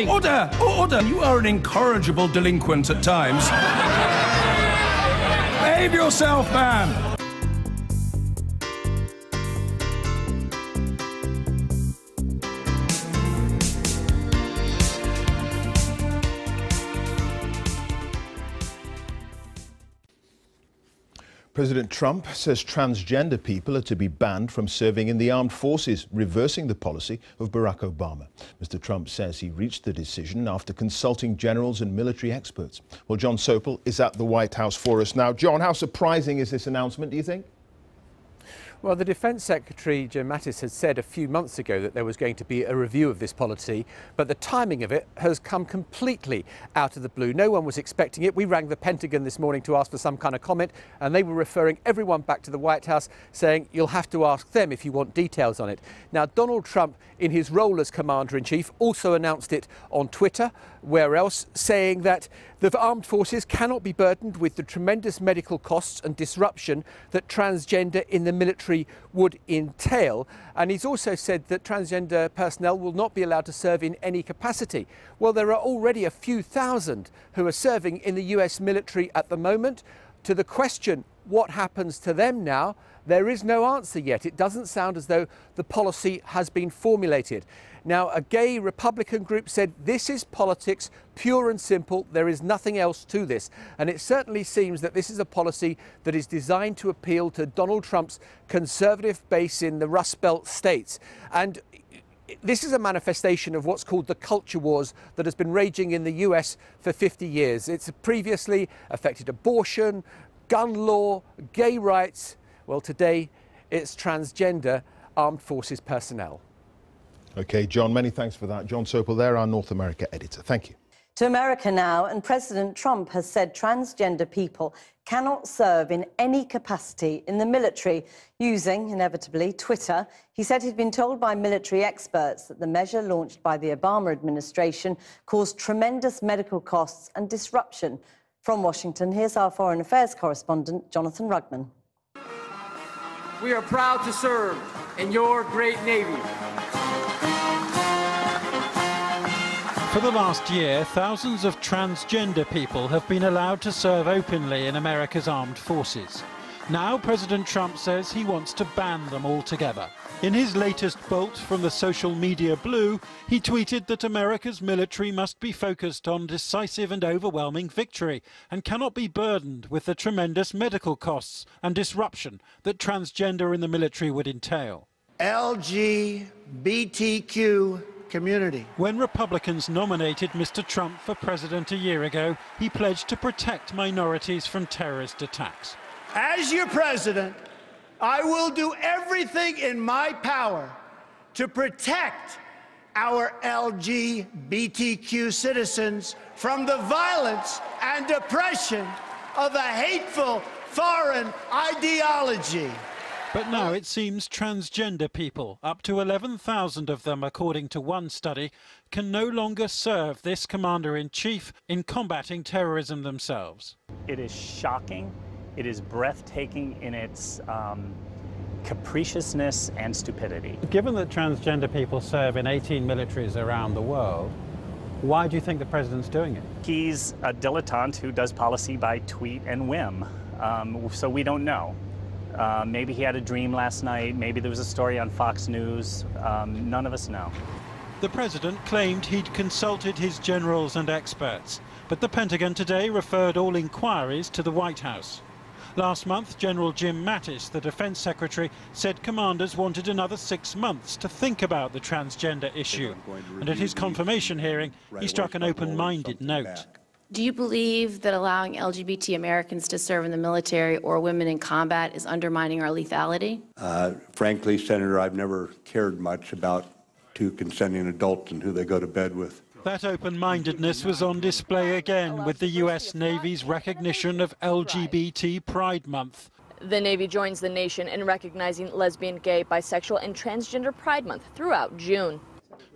Order! Order! You are an incorrigible delinquent at times. Behave yourself, man! President Trump says transgender people are to be banned from serving in the armed forces, reversing the policy of Barack Obama. Mr. Trump says he reached the decision after consulting generals and military experts. Well, John Sopel is at the White House for us now. John, how surprising is this announcement, do you think? Well, the Defence Secretary, Jim Mattis, had said a few months ago that there was going to be a review of this policy, but the timing of it has come completely out of the blue. No one was expecting it. We rang the Pentagon this morning to ask for some kind of comment, and they were referring everyone back to the White House, saying you'll have to ask them if you want details on it. Now, Donald Trump, in his role as Commander-in-Chief, also announced it on Twitter, where else, saying that the armed forces cannot be burdened with the tremendous medical costs and disruption that transgender in the military would entail. And he's also said that transgender personnel will not be allowed to serve in any capacity. Well, there are already a few thousand who are serving in the US military at the moment. To the question, what happens to them now? There is no answer yet. It doesn't sound as though the policy has been formulated. Now, a gay Republican group said this is politics, pure and simple. There is nothing else to this. And it certainly seems that this is a policy that is designed to appeal to Donald Trump's conservative base in the Rust Belt states. And this is a manifestation of what's called the culture wars that has been raging in the US for 50 years. It's previously affected abortion, gun law, gay rights. Well, today it's transgender armed forces personnel. OK, John, many thanks for that. John Sopel there, our North America editor. Thank you. To America now, and President Trump has said transgender people cannot serve in any capacity in the military, using, inevitably, Twitter. He said he'd been told by military experts that the measure launched by the Obama administration caused tremendous medical costs and disruption. From Washington, here's our Foreign Affairs correspondent, Jonathan Rugman. We are proud to serve in your great Navy. For the last year, thousands of transgender people have been allowed to serve openly in America's armed forces. Now, President Trump says he wants to ban them altogether. In his latest bolt from the social media blue, he tweeted that America's military must be focused on decisive and overwhelming victory and cannot be burdened with the tremendous medical costs and disruption that transgender in the military would entail. LGBTQ community. When Republicans nominated Mr. Trump for president a year ago, he pledged to protect minorities from terrorist attacks. As your president, I will do everything in my power to protect our LGBTQ citizens from the violence and oppression of a hateful foreign ideology. But now it seems transgender people, up to 11,000 of them according to one study, can no longer serve this commander-in-chief in combating terrorism themselves. It is shocking. It is breathtaking in its capriciousness and stupidity. Given that transgender people serve in 18 militaries around the world, why do you think the president's doing it? He's a dilettante who does policy by tweet and whim, so we don't know. Maybe he had a dream last night, maybe there was a story on Fox News, none of us know. The president claimed he'd consulted his generals and experts, but the Pentagon today referred all inquiries to the White House. Last month, General Jim Mattis, the Defence Secretary, said commanders wanted another 6 months to think about the transgender issue. And at his confirmation hearing, he struck an open-minded note. Do you believe that allowing LGBT Americans to serve in the military or women in combat is undermining our lethality? Frankly, Senator, I've never cared much about two consenting adults and who they go to bed with. That open-mindedness was on display again with the US Navy's recognition of LGBT Pride Month. The Navy joins the nation in recognizing lesbian, gay, bisexual, and transgender Pride Month throughout June.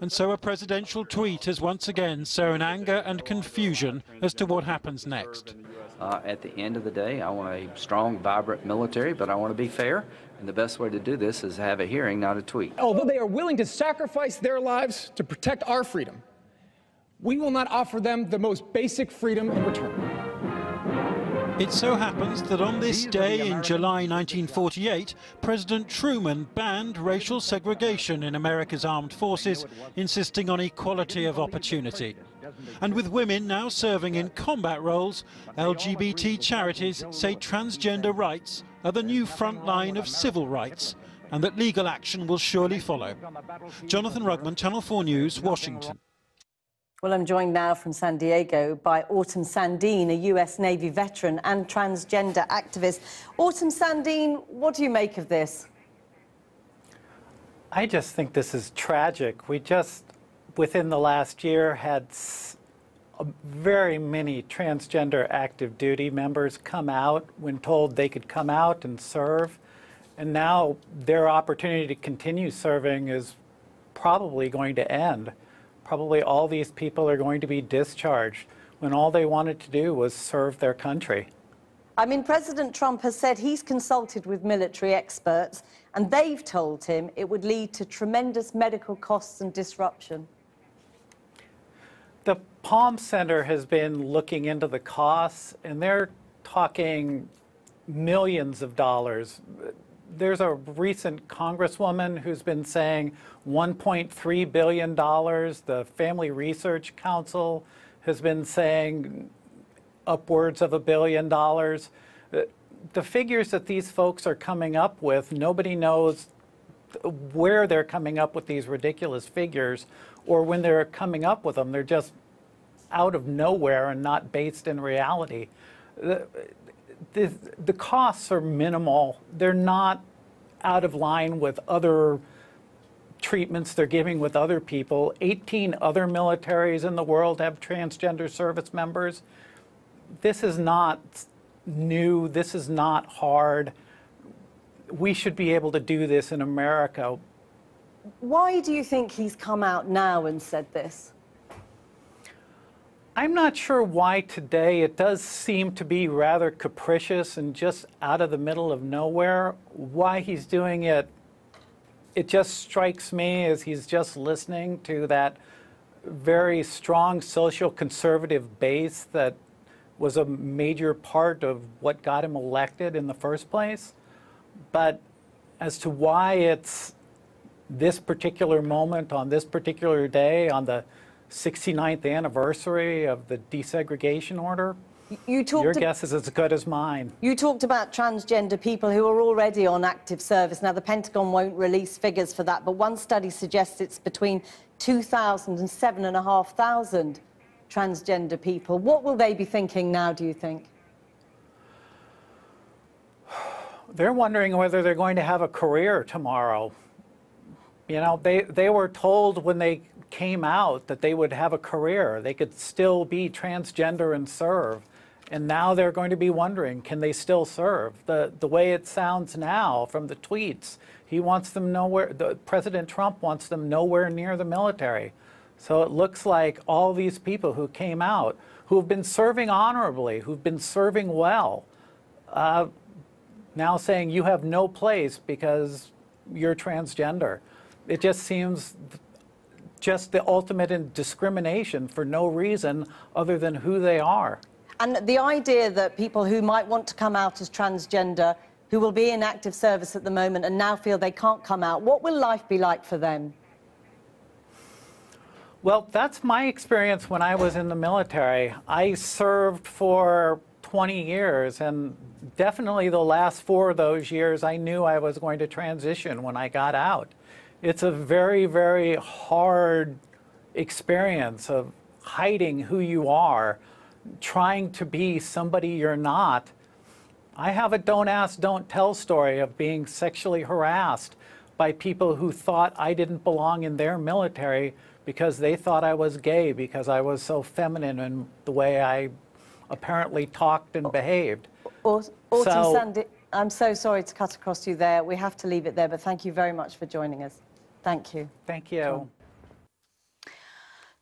And so a presidential tweet has once again sown anger and confusion as to what happens next. At the end of the day, I want a strong, vibrant military, but I want to be fair. And the best way to do this is have a hearing, not a tweet. Although they are willing to sacrifice their lives to protect our freedom, we will not offer them the most basic freedom in return. It so happens that on this day in July 1948, President Truman banned racial segregation in America's armed forces, insisting on equality of opportunity. And with women now serving in combat roles, LGBT charities say transgender rights are the new front line of civil rights, and that legal action will surely follow. Jonathan Rugman, Channel 4 News, Washington. Well, I'm joined now from San Diego by Autumn Sandine, a US Navy veteran and transgender activist. Autumn Sandine, what do you make of this? I just think this is tragic. We just, within the last year, had very many transgender active duty members come out when told they could come out and serve. And now their opportunity to continue serving is probably going to end. Probably all these people are going to be discharged when all they wanted to do was serve their country. I mean, President Trump has said he's consulted with military experts and they've told him it would lead to tremendous medical costs and disruption. The Palm Center has been looking into the costs, and they're talking millions of dollars. There's a recent congresswoman who's been saying $1.3 billion. The Family Research Council has been saying upwards of $1 billion. The figures that these folks are coming up with, nobody knows where they're coming up with these ridiculous figures, or when they're coming up with them, they're just out of nowhere and not based in reality. The costs are minimal. They're not out of line with other treatments they're giving with other people. 18 other militaries in the world have transgender service members. This is not new. This is not hard. We should be able to do this in America. Why do you think he's come out now and said this? I'm not sure why today. It does seem to be rather capricious and just out of the middle of nowhere. Why he's doing it, it just strikes me as he's just listening to that very strong social conservative base that was a major part of what got him elected in the first place. But as to why it's this particular moment on this particular day, on the 69th anniversary of the desegregation order, your guess is as good as mine. You talked about transgender people who are already on active service. Now, the Pentagon won't release figures for that, but one study suggests it's between 2,000 and 7,500 transgender people. What will they be thinking now, do you think? They're wondering whether they're going to have a career tomorrow. You know, they were told when they came out that they would have a career. They could still be transgender and serve. And now they're going to be wondering, can they still serve? The way it sounds now from the tweets, he wants them nowhere, President Trump wants them nowhere near the military. So it looks like all these people who came out, who have been serving honorably, who've been serving well, now saying you have no place because you're transgender. It just seems just the ultimate in discrimination for no reason other than who they are. And the idea that people who might want to come out as transgender, who will be in active service at the moment and now feel they can't come out, what will life be like for them? Well, that's my experience when I was in the military. I served for 20 years, and definitely the last 4 of those years, I knew I was going to transition when I got out. It's a very, very hard experience of hiding who you are, trying to be somebody you're not. I have a don't ask, don't tell story of being sexually harassed by people who thought I didn't belong in their military because they thought I was gay because I was so feminine in the way I apparently talked and behaved. Sandy, I'm so sorry to cut across you there. We have to leave it there, but thank you very much for joining us. Thank you. Thank you.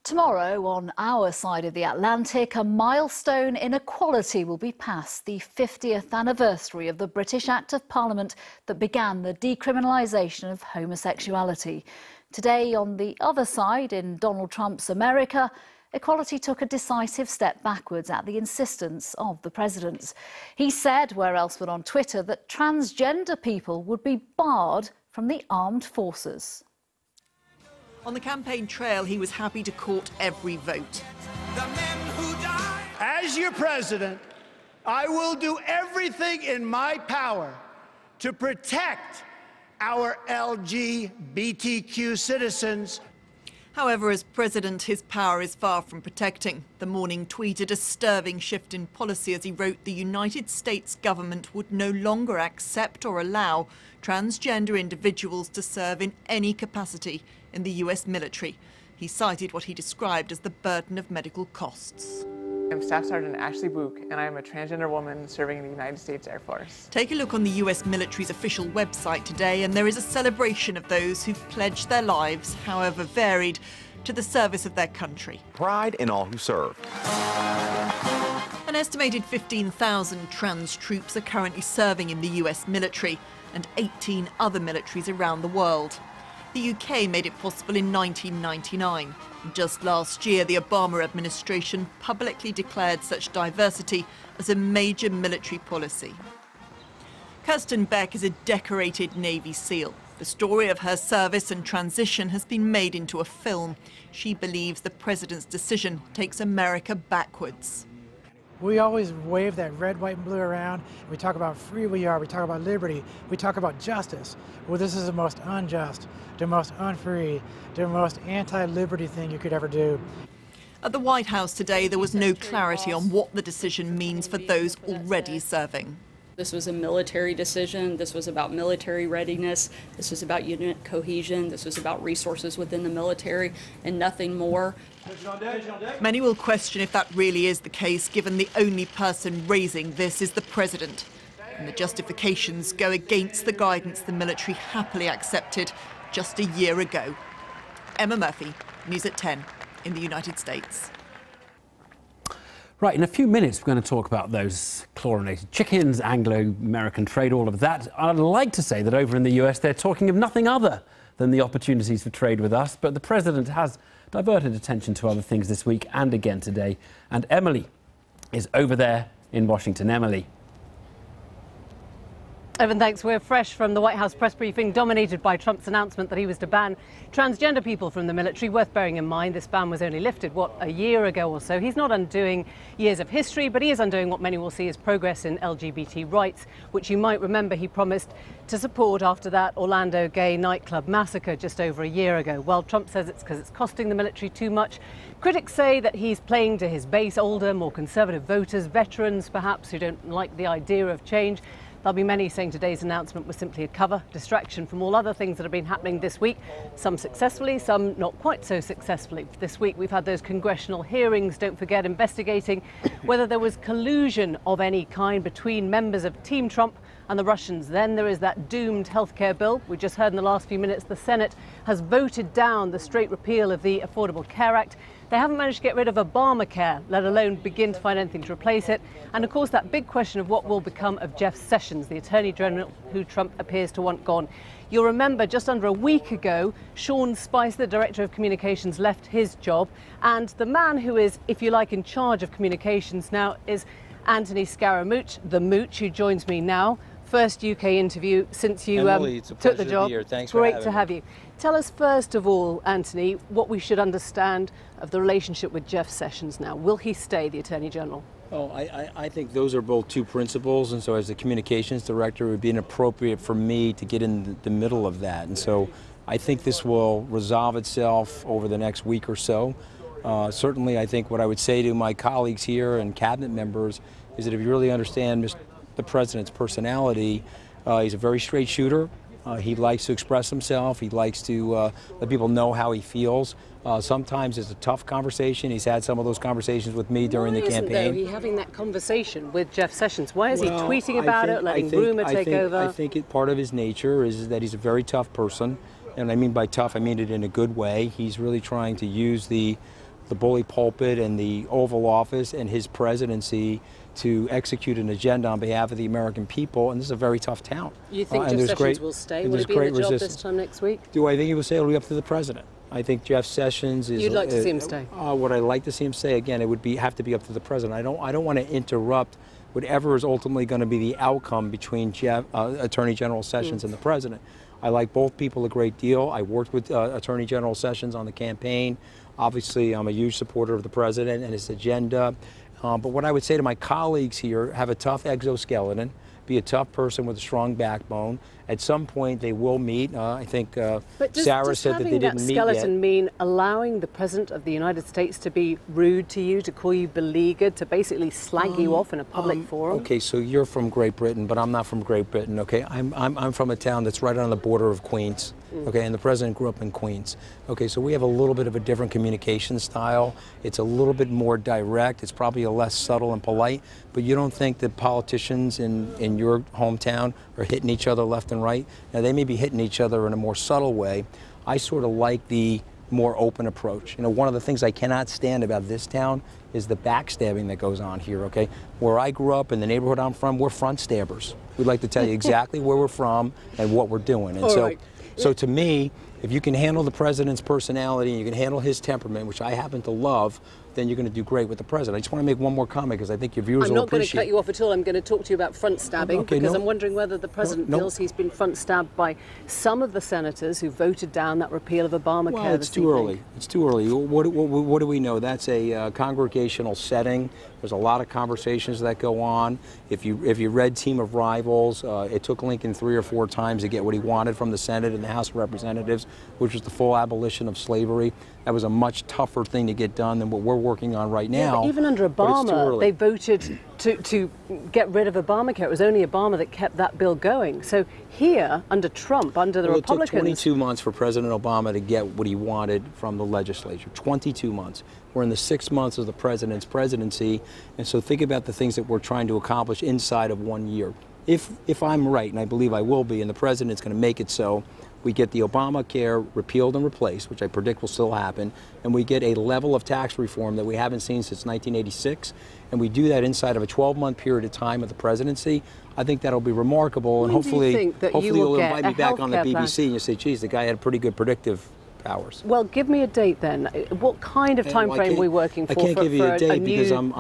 Tomorrow, on our side of the Atlantic, a milestone in equality will be passed, the 50th anniversary of the British Act of Parliament that began the decriminalisation of homosexuality. Today, on the other side, in Donald Trump's America, Equality took a decisive step backwards at the insistence of the president. He said, where else but on Twitter, that transgender people would be barred from the armed forces. On the campaign trail, he was happy to court every vote. As your president, I will do everything in my power to protect our LGBTQ citizens. However, as president, his power is far from protecting. The Morning tweeted a disturbing shift in policy as he wrote the United States government would no longer accept or allow transgender individuals to serve in any capacity in the US military. He cited what he described as the burden of medical costs. I'm Staff Sergeant Ashley Book, and I am a transgender woman serving in the United States Air Force. Take a look on the US military's official website today, and there is a celebration of those who've pledged their lives, however varied, to the service of their country. Pride in all who serve. An estimated 15,000 trans troops are currently serving in the US military and 18 other militaries around the world. The UK made it possible in 1999. Just last year, the Obama administration publicly declared such diversity as a major military policy. Kirsten Beck is a decorated Navy SEAL. The story of her service and transition has been made into a film. She believes the president's decision takes America backwards. We always wave that red, white, and blue around. We talk about free we are, we talk about liberty, we talk about justice. Well, this is the most unjust, the most unfree, the most anti-liberty thing you could ever do. At the White House today, there was no clarity on what the decision means for those already serving. This was a military decision. This was about military readiness. This was about unit cohesion. This was about resources within the military and nothing more. Many will question if that really is the case, given the only person raising this is the president. And the justifications go against the guidance the military happily accepted just a year ago. Emma Murphy, News at 10 in the United States. Right, in a few minutes we're going to talk about those chlorinated chickens, Anglo-American trade, all of that. I'd like to say that over in the US they're talking of nothing other than the opportunities for trade with us, but the president has diverted attention to other things this week and again today. And Emily is over there in Washington. Emily. Evan, thanks. We're fresh from the White House press briefing dominated by Trump's announcement that he was to ban transgender people from the military. Worth bearing in mind, this ban was only lifted, a year ago or so. He's not undoing years of history, but he is undoing what many will see as progress in LGBT rights, which you might remember he promised to support after that Orlando gay nightclub massacre just over a year ago. Well, Trump says it's because it's costing the military too much. Critics say that he's playing to his base, older, more conservative voters, veterans perhaps, who don't like the idea of change. There'll be many saying today's announcement was simply a cover, distraction from all other things that have been happening this week, some successfully, some not quite so successfully. This week we've had those congressional hearings, don't forget, investigating whether there was collusion of any kind between members of Team Trump and the Russians. Then there is that doomed healthcare bill. We just heard in the last few minutes the Senate has voted down the straight repeal of the Affordable Care Act. They haven't managed to get rid of Obamacare, let alone begin to find anything to replace it. And of course, that big question of what will become of Jeff Sessions, the Attorney General who Trump appears to want gone. You'll remember just under a week ago, Sean Spicer, the Director of Communications, left his job. And the man who is, if you like, in charge of communications now is Anthony Scaramucci, the Mooch, who joins me now. First UK interview since you Emily, it's a took the pleasure job. to be here. Thanks Great for to have you. Tell us first of all, Anthony, what we should understand of the relationship with Jeff Sessions now. Will he stay the Attorney General? Oh, I think those are both two principles, and so as the communications director, it would be inappropriate for me to get in the middle of that. And so I think this will resolve itself over the next week or so. Certainly, I think what I would say to my colleagues here and cabinet members is that if you really understand the president's personality, he's a very straight shooter. He likes to express himself. He likes to let people know how he feels. Sometimes it's a tough conversation. He's had some of those conversations with me during the campaign. Why isn't he having that conversation with Jeff Sessions? Why is he tweeting about it, letting rumor take over? I think part of his nature is that he's a very tough person. And I mean by tough, I mean it in a good way. He's really trying to use the bully pulpit and the Oval Office and his presidency to execute an agenda on behalf of the American people, and this is a very tough town. You think Jeff Sessions will stay? Will he be in the job this time next week? Do I think he will stay? It'll be up to the president. I think Jeff Sessions is. You'd like to see him stay? What I'd like to see him say, again, it would have to be up to the president. I don't want to interrupt whatever is ultimately going to be the outcome between Attorney General Sessions and the president. I like both people a great deal. I worked with Attorney General Sessions on the campaign. Obviously, I'm a huge supporter of the president and his agenda. But what I would say to my colleagues here, have a tough exoskeleton, be a tough person with a strong backbone. At some point, they will meet. I think Sarah said that they didn't meet yet. Does having that skeleton mean allowing the President of the United States to be rude to you, to call you beleaguered, to basically slag you off in a public forum? Okay, so you're from Great Britain, but I'm not from Great Britain, okay? I'm from a town that's right on the border of Queens, okay? And the President grew up in Queens. Okay, so we have a little bit of a different communication style. It's a little bit more direct. It's probably a less subtle and polite, but you don't think that politicians in your hometown are hitting each other left and right? Now, they may be hitting each other in a more subtle way. I sort of like the more open approach. You know, one of the things I cannot stand about this town is the backstabbing that goes on here, okay? Where I grew up, in the neighborhood I'm from, we're front stabbers. We'd like to tell you exactly where we're from and what we're doing. And so to me, if you can handle the president's personality, and you can handle his temperament, which I happen to love, then you're going to do great with the president. I just want to make one more comment because I think your viewers will appreciate it. I'm not going to cut you off at all. I'm going to talk to you about front stabbing because I'm wondering whether the president feels he's been front stabbed by some of the senators who voted down that repeal of Obamacare. Well, it's too early. It's too early. What do we know? That's a congregational setting. There's a lot of conversations that go on. If you read Team of Rivals, it took Lincoln 3 or 4 times to get what he wanted from the Senate and the House of Representatives, which was the full abolition of slavery. That was a much tougher thing to get done than what we're working on right now. Yeah, but even under Obama, they voted to get rid of Obamacare. It was only Obama that kept that bill going. So here, under Trump, under the Republicans... It took 22 months for President Obama to get what he wanted from the legislature. 22 months. We're in the 6 months of the president's presidency, and so think about the things that we're trying to accomplish inside of 1 year. If I'm right, and I believe I will be, and the president's going to make it so, we get the Obamacare repealed and replaced, which I predict will still happen, and we get a level of tax reform that we haven't seen since 1986, and we do that inside of a 12-month period of time of the presidency. I think that'll be remarkable, and hopefully you'll invite me back on the BBC and you'll say, geez, the guy had pretty good predictive powers. Well, give me a date then. What kind of time frame are we working for? I can't give you a date because I'm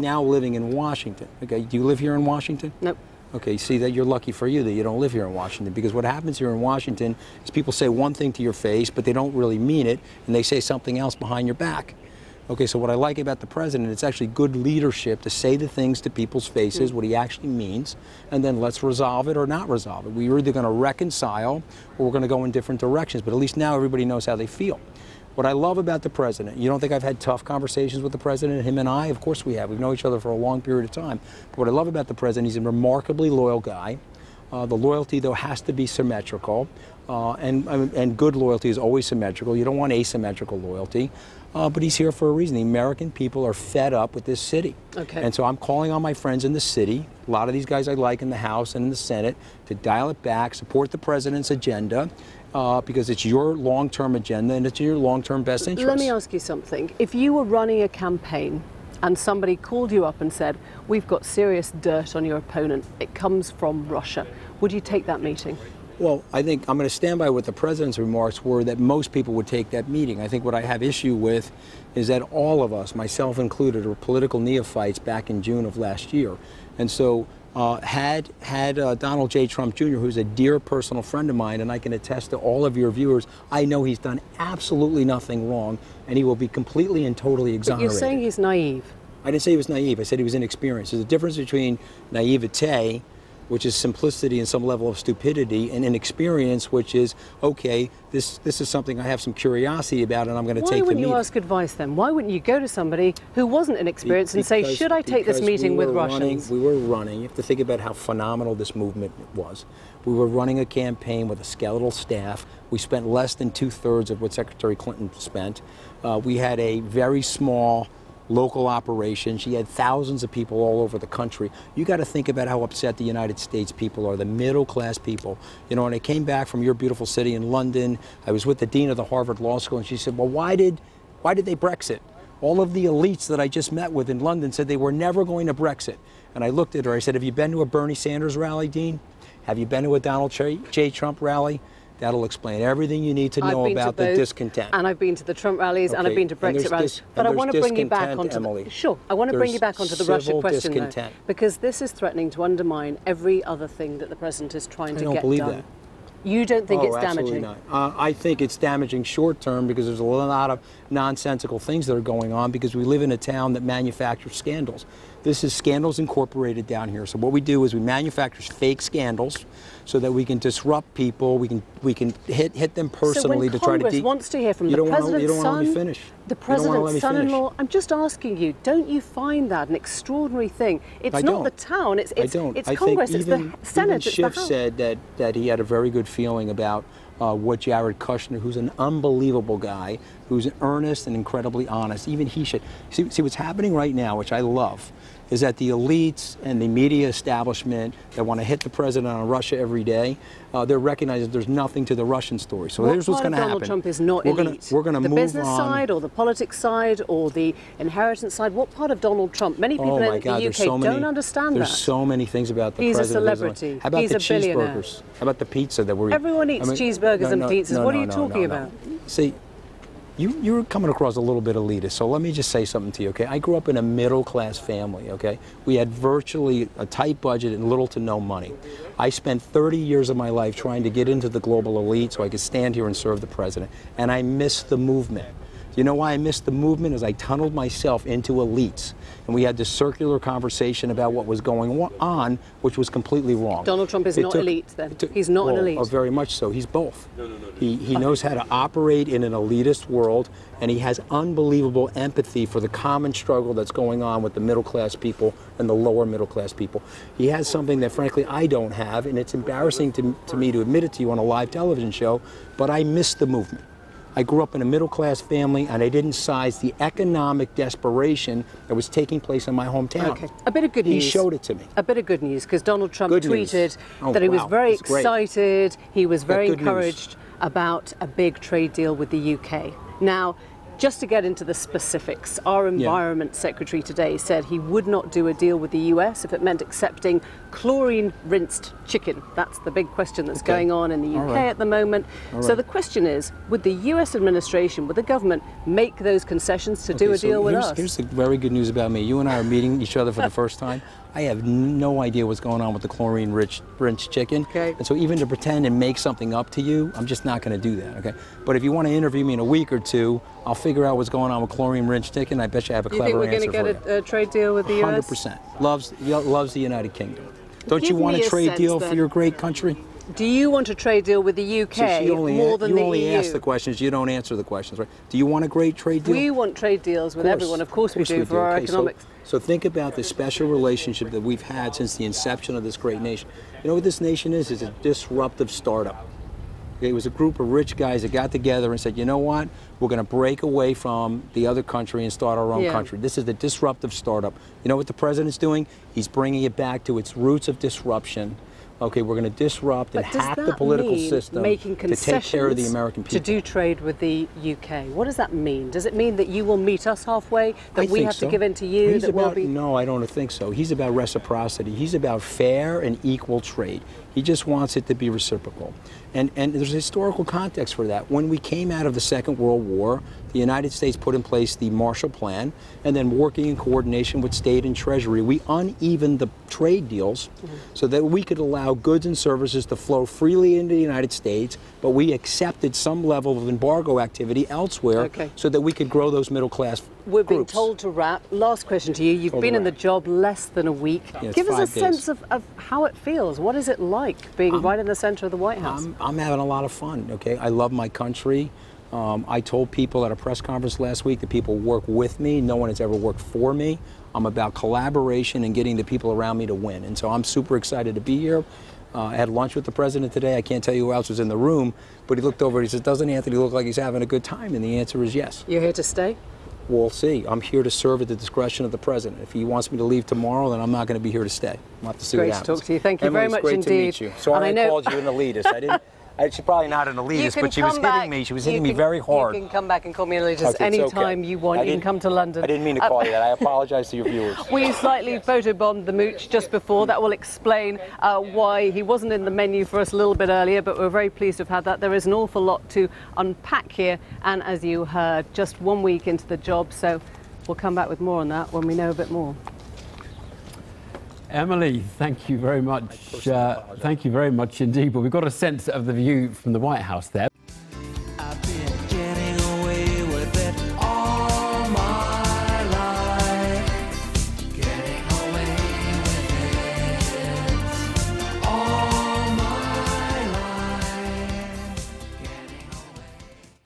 now living in Washington. Okay, do you live here in Washington? Nope. Okay, see, that you're lucky for you that you don't live here in Washington, because what happens here in Washington is people say one thing to your face, but they don't really mean it, and they say something else behind your back. Okay, so what I like about the president, it's actually good leadership to say the things to people's faces, what he actually means, and then let's resolve it or not resolve it. We're either going to reconcile or we're going to go in different directions, but at least now everybody knows how they feel. What I love about the president, you don't think I've had tough conversations with the president, him and I? Of course we have. We've known each other for a long period of time. But what I love about the president, he's a remarkably loyal guy. The loyalty, though, has to be symmetrical. And good loyalty is always symmetrical. You don't want asymmetrical loyalty. But he's here for a reason. The American people are fed up with this city. Okay. And so I'm calling on my friends in the city, a lot of these guys I like in the House and in the Senate, to dial it back, support the president's agenda, because it's your long-term agenda and it's in your long-term best interest. Let me ask you something. If you were running a campaign and somebody called you up and said, we've got serious dirt on your opponent, it comes from Russia, would you take that meeting? Well, I think I'm going to stand by what the president's remarks were, that most people would take that meeting. I think what I have issue with is that all of us, myself included, are political neophytes back in June of last year. And so had Donald J. Trump Jr., who's a dear personal friend of mine, and I can attest to all of your viewers, I know he's done absolutely nothing wrong, and he will be completely and totally exonerated. But you're saying he's naive. I didn't say he was naive. I said he was inexperienced. There's a difference between naivete, which is simplicity and some level of stupidity, and inexperience, which is, okay, this is something I have some curiosity about and I'm going to take the meeting. Why wouldn't you ask advice then? Why wouldn't you go to somebody who wasn't inexperienced and say, should I take this meeting with Russians? We were running, you have to think about how phenomenal this movement was. We were running a campaign with a skeletal staff. We spent less than 2/3 of what Secretary Clinton spent. We had a very small local operation. She had thousands of people all over the country. You got to think about how upset the United States people are, the middle class people. You know, when I came back from your beautiful city in London, I was with the dean of the Harvard Law School, and she said, well, why did they Brexit? All of the elites that I just met with in London said they were never going to Brexit. And I looked at her, I said, have you been to a Bernie Sanders rally, Dean? Have you been to a Donald J. Trump rally? That'll explain everything you need to know about the discontent. And I've been to the Trump rallies, and I've been to Brexit rallies. But I want to bring you back onto I want to bring you back onto the Russia question, though, because this is threatening to undermine every other thing that the president is trying to get done. I don't believe that. You don't think it's damaging? Absolutely not. I think it's damaging short term because there's a lot of nonsensical things that are going on because we live in a town that manufactures scandals. This is Scandals Incorporated down here. So what we do is we manufacture fake scandals so that we can disrupt people. We can hit them personally to try to. Congress wants to hear from the president's you don't want to let me finish. The president's son-in-law. I'm just asking you. Don't you find that an extraordinary thing? It's not the town. It's Congress. It's the Senate. It's the House. Schiff said that he had a very good feeling about what Jared Kushner, who's an unbelievable guy, who's earnest and incredibly honest. Even he should see what's happening right now, which I love, is that the elites and the media establishment that want to hit the president on Russia every day, they're recognizing there's nothing to the Russian story. So here's what's going to happen. Donald Trump is not elite. We're going to move on. The business side, or the politics side, or the inheritance side. What part of Donald Trump? Many people in the UK don't understand that. There's so many things about the president. He's a celebrity. How about He's the a billionaire. cheeseburgers? How about the pizza that we're eating? Everyone eats cheeseburgers and pizzas. What are you talking about? See, you're coming across a little bit elitist, so let me just say something to you, okay? I grew up in a middle-class family, okay? We had virtually a tight budget and little to no money. I spent 30 years of my life trying to get into the global elite so I could stand here and serve the president, and I missed the movement. You know why I missed the movement? Is I tunneled myself into elites. And we had this circular conversation about what was going on, which was completely wrong. Donald Trump is not elite, then? He's not an elite? Very much so. He's both. He knows how to operate in an elitist world, and he has unbelievable empathy for the common struggle that's going on with the middle-class people and the lower middle-class people. He has something that, frankly, I don't have, and it's embarrassing to me to admit it to you on a live television show, but I missed the movement. I grew up in a middle-class family, and I didn't size the economic desperation that was taking place in my hometown. Okay. A bit of good news. He showed it to me. A bit of good news, because Donald Trump tweeted that he was very excited, he was very encouraged about a big trade deal with the UK. Now, just to get into the specifics, our Environment Secretary today said he would not do a deal with the US if it meant accepting chlorine-rinsed chicken. That's the big question that's going on in the UK at the moment. So the question is, would the US administration, would the government make those concessions to do a deal with us? Here's the very good news about me. You and I are meeting each other for the first time. I have no idea what's going on with the chlorine-rinsed chicken. And so even to pretend and make something up to you, I'm just not going to do that, okay? But if you want to interview me in a week or two, I'll figure out what's going on with chlorine-rinsed chicken. I bet you I have a clever answer for you. You think we're going to get a trade deal with the US? 100%. Loves the United Kingdom. Don't you want a trade deal for your great country? Do you want a trade deal with the UK more than the EU? You only ask the questions, you don't answer the questions, right? Do you want a great trade deal? We want trade deals with everyone, of course we do, for our economics. So think about the special relationship that we've had since the inception of this great nation. You know what this nation is? It's a disruptive startup. Okay, it was a group of rich guys that got together and said, you know what? We're going to break away from the other country and start our own country. This is the disruptive startup. You know what the president's doing? He's bringing it back to its roots of disruption. Okay, we're going to disrupt and hack the political system to take care of the American people. To do trade with the UK, what does that mean? Does it mean that you will meet us halfway, that we have to give in to you? No, I don't think so. He's about reciprocity. He's about fair and equal trade. He just wants it to be reciprocal. And there's a historical context for that. When we came out of the Second World War, the United States put in place the Marshall Plan, and then working in coordination with State and Treasury, we unevened the trade deals so that we could allow goods and services to flow freely into the United States, but we accepted some level of embargo activity elsewhere so that we could grow those middle class We're being told to wrap. Last question to you. You've been in the job less than a week. Give us a sense of how it feels. What is it like being right in the center of the White House? I'm having a lot of fun, okay? I love my country. I told people at a press conference last week that people work with me. No one has ever worked for me. I'm about collaboration and getting the people around me to win. And so I'm super excited to be here. I had lunch with the president today. I can't tell you who else was in the room, but he looked over and he says, doesn't Anthony look like he's having a good time? And the answer is yes. You're here to stay? We'll see. I'm here to serve at the discretion of the president. If he wants me to leave tomorrow, then I'm not going to be here to stay. We'll have to see what happens. Great to talk to you. Thank you very much indeed. Great to meet you. Sorry I called you an elitist. She's probably not an elitist, but she was hitting me. She was hitting me very hard. You can come back and call me an elitist Okay, anytime you want. You can come to London. I didn't mean to call you that. I apologize to your viewers. We slightly photobombed the mooch just before. That will explain why he wasn't in the menu for us a little bit earlier, but we're very pleased to have had that. There is an awful lot to unpack here, and as you heard, just 1 week into the job, so we'll come back with more on that when we know a bit more. Emily, thank you very much. Thank you very much indeed. But we've got a sense of the view from the White House there.